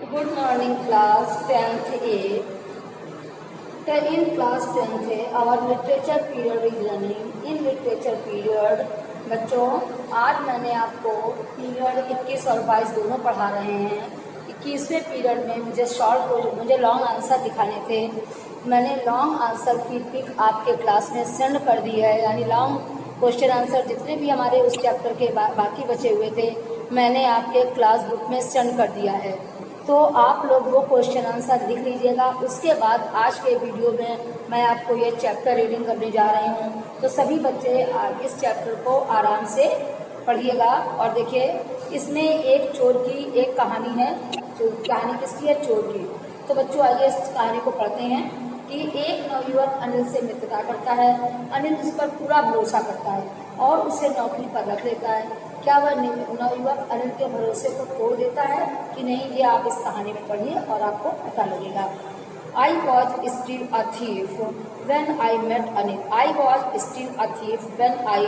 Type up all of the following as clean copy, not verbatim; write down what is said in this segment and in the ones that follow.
Good morning, class 10th A. In class 10th A, our literature period is running. In literature period, बच्चों आज मैंने आपको period 21 और 22 दोनों पढ़ा रहे हैं। 21वें पीरियड में मुझे लॉन्ग आंसर दिखाने थे। मैंने लॉन्ग आंसर की पिक आपके क्लास में सेंड कर दी है, यानी लॉन्ग क्वेश्चन आंसर जितने भी हमारे उस चैप्टर के बाकी बचे हुए थे मैंने आपके क्लास बुक में सेंड कर दिया है। तो आप लोग वो क्वेश्चन आंसर लिख लीजिएगा। उसके बाद आज के वीडियो में मैं आपको ये चैप्टर रीडिंग करने जा रही हूँ, तो सभी बच्चे इस चैप्टर को आराम से पढ़िएगा। और देखिए, इसमें एक चोर की एक कहानी है। कहानी किसकी है? चोर की। तो बच्चों आइए इस कहानी को पढ़ते हैं कि एक नवयुवक अनिल से मित्रता करता है। अनिल उस पर पूरा भरोसा करता है और उसे नौकरी पर रख लेता है। क्या वह नवयुवक अनिल के भरोसे को तोड़ देता है कि नहीं, ये आप इस कहानी में पढ़िए और आपको पता लगेगा। I was still a thief when I met Anil. I was still a thief when I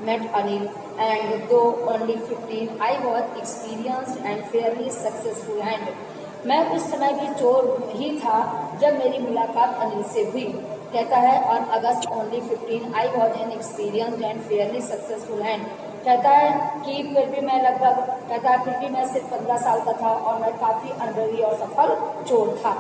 met Anil, and though only 15, I was experienced and fairly successful. And मैं उस समय भी चोर ही था जब मेरी मुलाकात अनिल से हुई। कहता है on August only 15, I was an experienced and fairly successful. And कहता है कि फिर भी मैं सिर्फ 15 साल का था और मैं काफ़ी अनुभवी और सफल चोर था।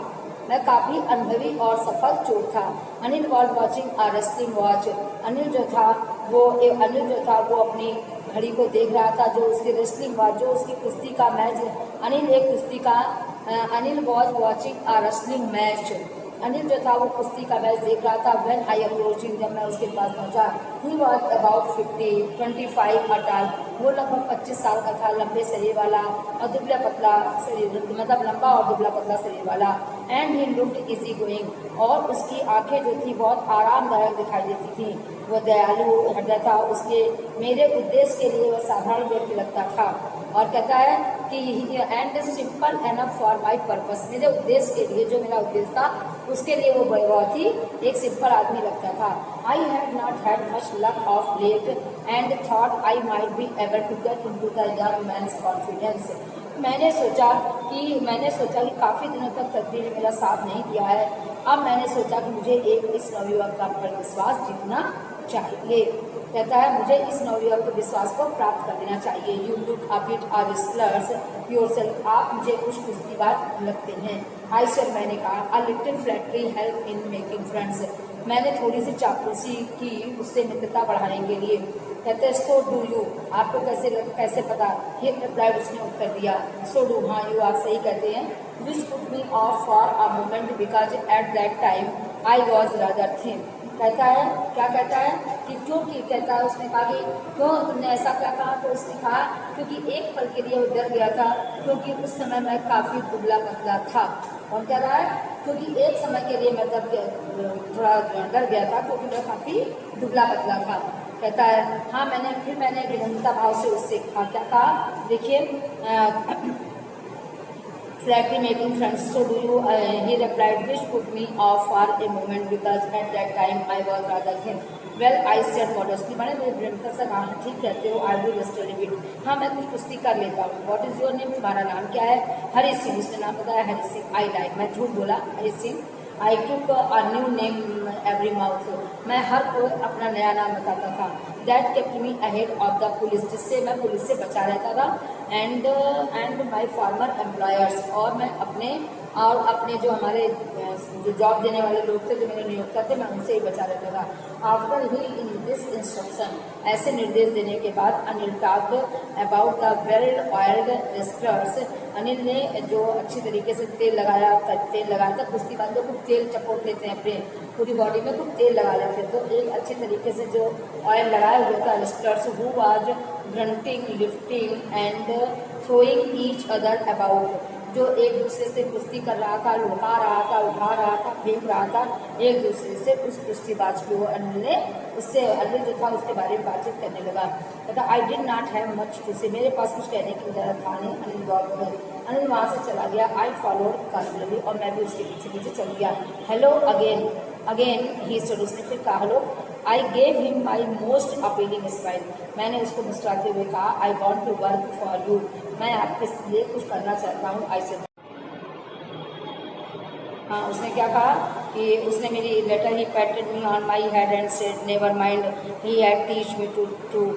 मैं काफ़ी अनुभवी और सफल चोर था। Anil was watching a wrestling watch. Anil जो था वो अपनी घड़ी को देख रहा था, जो उसकी रेसलिंग वॉच, जो उसकी कुश्ती का match. Anil was watching a wrestling match. Anil जो था वो कुश्ती का मैच देख रहा था। व्हेन आई अप्रोचिंग, जब मैं उसके पास पहुंचा। He was about 25 अटाल। वो लगभग 25 साल का था, लंबे शरीर वाला और दुबला पतला शरीर, मतलब लंबा और दुबला पतला शरीर वाला। And he looked easy going, और उसकी आंखें जो थी बहुत आरामदायक दिखाई देती थी। वो दयालु हृदय था उसके। मेरे उद्देश्य के लिए वह साधारण व्यक्ति लगता था। और कहता है कि and simple enough for my purpose, मेरे उद्देश्य के लिए, जो मेरा उद्देश्य था उसके लिए वो बहुत ही एक सिंपल आदमी लगता था। I had not had much luck of late and thought I might be able to get into the young man's confidence. मैंने सोचा कि काफ़ी दिनों तक तकदीर ने मेरा साथ नहीं दिया है। अब मैंने सोचा कि मुझे इस नवयुवक का विश्वास जीतना चाहिए। कहता है मुझे इस नवयुवक के विश्वास को प्राप्त कर देना चाहिए। You look a bit a wrestlers yourself, आप मुझे कुछ कुश्तीबाज लगते हैं। आई सेड, मैंने कहा, a little flattery help in making friends, मैंने थोड़ी सी चापलूसी की उससे मित्रता बढ़ाने के लिए। कहते हैं सो डू यू, आपको कैसे पता? ही रिप्लाइड, उसने उत्तर दिया, सो डू, हाँ यू, आप सही कहते हैं। Which put me of for a moment because at that time I was rather thin. कहता है, क्या कहता है कि क्योंकि, कहता है उसने कहा कि क्यों तुमने ऐसा क्या कहा? तो उसने कहा क्योंकि एक पल के लिए वो डर गया था, क्योंकि उस समय मैं काफ़ी दुबला पतला था। और कह रहा है क्योंकि एक समय के लिए मैं थोड़ा डर गया था, क्योंकि मैं काफ़ी दुबला पतला था। कहता है हाँ, मैंने विनम्रता भाव से उससे कहा, क्या कहा? देखिए, flatly making friends, so do you, he replied, which put me off for a moment because at that time I was rather thin. Well, I said modestly, मैंने मेरे विनम्रता से कहा, ठीक कहते हो, I will just a little bit, हाँ मैं कुछ कुश्ती कर लेता हूँ। What is your name, तुम्हारा नाम क्या है? हरी सिंह, उसने नाम बताया हरी सिंह। I lied, मैं झूठ बोला, Hari Singh. I took a new name every month, मैं हर को अपना नया नाम बताता था। That kept me ahead of the police, जिससे मैं पुलिस से बचा रहता था। एंड माई फॉर्मर एम्प्लॉयर्स, और मैं अपने जो हमारे जो जॉब देने वाले लोग थे, जो मेरे नियोक्ता थे, मैं उनसे ही बचा रहता था। After he in this instruction, ऐसे निर्देश देने के बाद, Anil talked about the well oiled wrestlers, Anil ने जो अच्छी तरीके से तेल लगाया था। कुश्तीबाजों को तेल चपोट लेते हैं, अपने पूरी बॉडी में खूब तेल लगा लेते हैं। तो एक अच्छी तरीके से जो ऑयल लगाया हुआ था wrestlers, who was grunting, lifting and throwing each other about, जो एक दूसरे से कुश्ती कर रहा था, लुका रहा था, उठा रहा था, फेंक रहा था एक दूसरे से। उस कुश्तीबाज को अनिल जो था उसके बारे में बातचीत करने लगा। कहता I did not have much to say, मेरे पास कुछ कहने की जरूरत था नहीं। अनिल वहाँ से चला गया। आई फॉलोड कैजुअली, और मैं भी उसके पीछे पीछे चल गया। हेलो अगेन ही सेड, उसने फिर कहा hello. I gave him my most appealing smile, मैंने उसको मुस्कुराते हुए कहा, I want to work for you, मैं आपके लिए कुछ करना चाहता हूँ। आई सेड, हाँ, उसने क्या कहा कि उसने मेरी later he patted me on my head and said never mind he had teach me to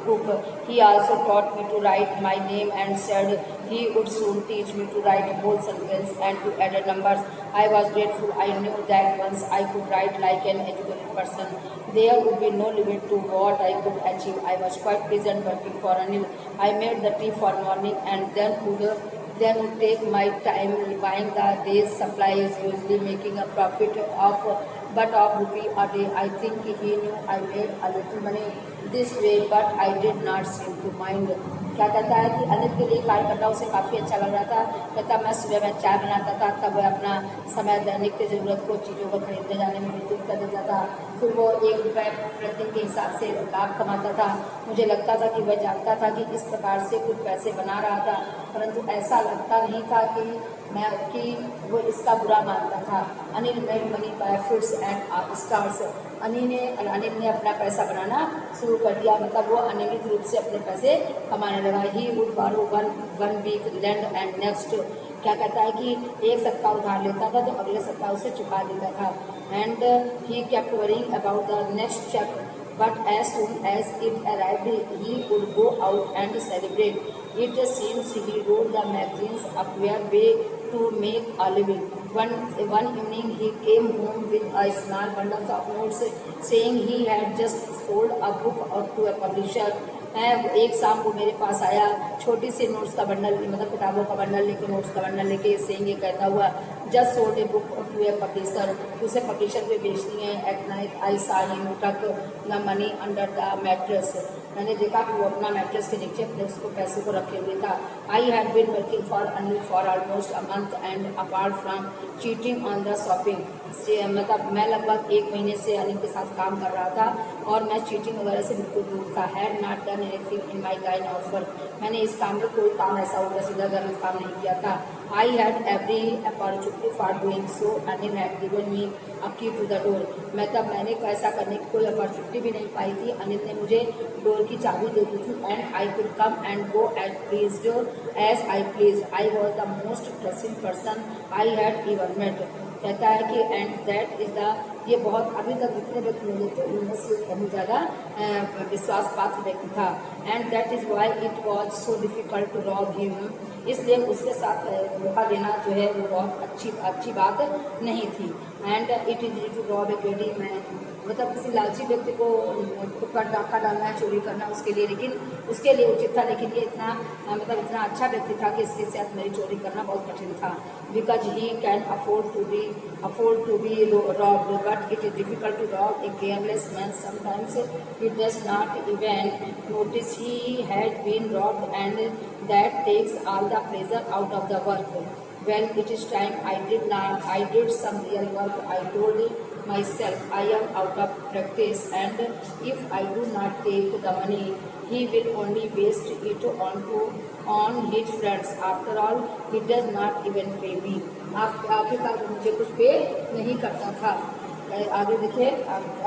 cook he also taught me to write my name and said he would soon teach me to write whole sentence and to add numbers. I was grateful. I knew that once I could write like an educated person, there would be no limit to what I could achieve. I was quite pleasant working for Anil. I made the tea for morning and then would take my time buying the day's supplies, usually making a profit of but of rupee a day. I think he knew I made a little money this way, but I did not seem to mind. क्या कहता है कि अनिल के लिए कार्य करना उसे काफ़ी अच्छा लग रहा था। कहता मैं सुबह में चाय बनाता था, तब वह अपना समय दैनिक की ज़रूरत को चीज़ों को खरीदने जाने में व्यतीत कर देता था। फिर वो ₹1 प्रतिदिन के हिसाब से लाभ कमाता था। मुझे लगता था कि वह जानता था कि इस प्रकार से कुछ पैसे बना रहा था, परंतु ऐसा लगता नहीं था कि वो इसका बुरा मानता था। Anil made money by fruits and stars. Anil ने अपना पैसा बनाना शुरू कर दिया, मतलब वो अनियमित रूप से अपने पैसे कमाने लगा। He would borrow one week lend and next. क्या कहता है कि एक सप्ताह उधार लेता था तो अगले सप्ताह उसे चुका देता था। And he kept worrying about the next cheque, but as soon as it arrived, he would go out and celebrate. It seems he wrote the magazines a queer way to make a living. One evening he came home with a small bundle of notes, saying he had just sold a book to a publisher. एक शाम को मेरे पास आया छोटी सी notes का bundle, मतलब किताबों का बंडल लेके, नोट्स का बंडल लेके, सेइंग ये कहता हुआ just sold a book to a publisher, उसे पब्लिशर पे बेचनी है। At night I saw him tuck the money under the mattress. मैंने देखा कि वो अपना मैट्रेस के नीचे अपने उसको पैसे को रखे हुए था। I had been working for Anil for almost a month and apart from cheating on the shopping, मतलब मैं लगभग 1 महीने से अनिल के साथ काम कर रहा था और मैं चीटिंग वगैरह से बिल्कुल दूर था। Had not done anything in my line of work, मैंने इस काम में कोई काम ऐसा उल्टा सीधा गलत काम नहीं किया था। I had every opportunity for doing so, Anil had given me a key to the door. मैंने ऐसा करने की कोई अपॉर्चुनिटी भी नहीं पाई थी। अनिल ने मुझे डोर की चाबी दे दी थी। And I could come and go as I please. I was the most trusting person I had ever met. कहता है कि एंड दैट इज द, ये बहुत अभी तक जितने व्यक्ति मिले थे उनमें से बहुत ज़्यादा विश्वास पात्र व्यक्ति था। And that is why it was so difficult to rob him, इसलिए उसके साथ धोखा देना जो है वो बहुत अच्छी बात नहीं थी। And it is to rob a greedy man, मतलब किसी लालची व्यक्ति को डाका डालना है, चोरी करना उसके लिए, लेकिन उसके लिए उचित था, लेकिन ये इतना अच्छा व्यक्ति था कि इसके साथ मेरी चोरी करना बहुत कठिन था। Because he can afford to be robbed, but it is difficult to rob a careless man sometimes he does not even notice he has been robbed and that takes all the pleasure out of the work. When it is time, I did some real work. I told myself I am out of practice, and if I do not take the money, he will only waste it on his friends. After all, he does not even pay me. आखिरकार मुझे कुछ पे नहीं करता था। आगे देखिए,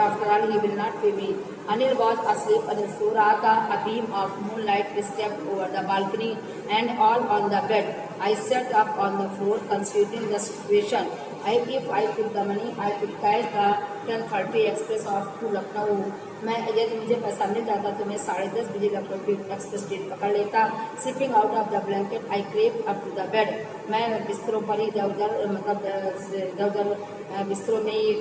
after all he will not पे मी। अनिल वॉज अस्लीप, अनिल सो रहा था। A beam of moonlight stepped over the balcony and all on the bed. I sat up on the floor considering the situation. If I took the money, I could catch the 10:30 express off to Lucknow. यदि मुझे पैसा मिल जाता तो मैं 10:30 बजे लखनऊ की express train पकड़ लेता। Slipping out of the blanket, I crept up to the bed. मैं बिस्तरों पर ही इधर उधर बिस्तरों में ही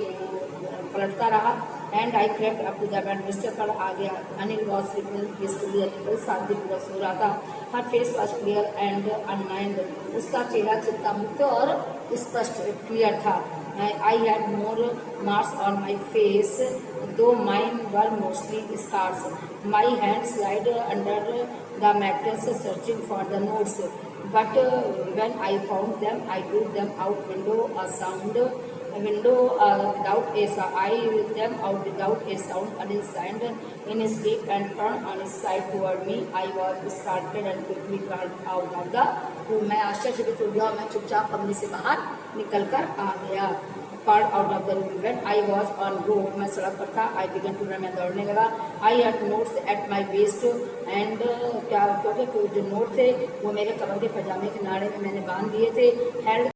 पलटता रहा। And I crept up to the bed, बिस्तर पर आ गया। Anil was sleeping peacefully, Anil शांतिपूर्वक सो रहा था। Her face was clear and unlined, उसका चेहरा चिंता मुक्त और स्पष्ट क्लियर था। I had more marks on my face though mine were mostly scars. My hand slid under the mattress searching for the notes, but when I found them I took them out without a sound. I with them out without a sound. Anil signed in his sleep and turned on his side toward me. I was startled and quickly crawled out of the room. मैं आश्चर्यचकित हो गया, मैं चुपचाप कमरे से बाहर निकलकर आ गया। Crawled out of the room. When I was on road, मैं सड़क पर था। I began to run, मैं दौड़ने लगा। I had notes at my waist and क्योंकि जो नोट थे वो मेरे कमर के पजामे के नाड़े में मैंने बांध दिए थे।